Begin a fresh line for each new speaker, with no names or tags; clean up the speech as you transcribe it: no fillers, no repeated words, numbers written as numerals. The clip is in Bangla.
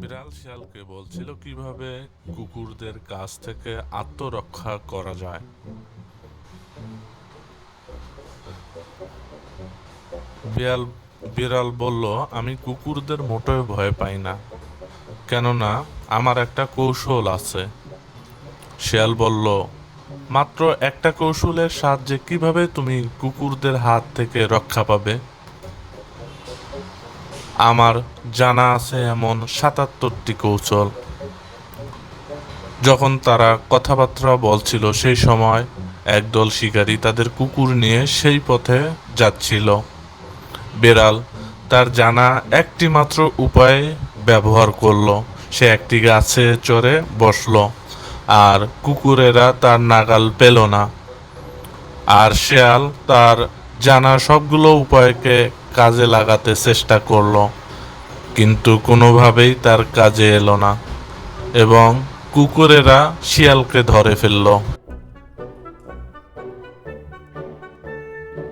বিড়াল শিয়ালকে বলছিল কিভাবে কুকুরদের কাছ থেকে আত্মরক্ষা করা যায়। বিড়াল বিড়াল বলল, আমি কুকুরদের মোটেও ভয় পাই না, কেননা আমার একটা কৌশল আছে। শিয়াল বলল, মাত্র একটা কৌশলের সাহায্যে কিভাবে তুমি কুকুরদের হাত থেকে রক্ষা পাবে? আমার জানা আছে এমন ৭৭টি কৌশল। যখন তারা কথাবার্তা বলছিল সেই সময় একদল শিকারী তাদের কুকুর নিয়ে সেই পথে যাচ্ছিল। বেড়াল তার জানা একটি মাত্র উপায় ব্যবহার করলো। সে একটি গাছে চড়ে বসলো, আর কুকুরেরা তার নাগাল পেল না। আর শেয়াল তার জানা সবগুলো উপায়কে কাজে লাগাতে চেষ্টা করলো, কিন্তু কোনোভাবেই তার কাজে এলো না, এবং কুকুরেরা শিয়ালকে ধরে ফেলল।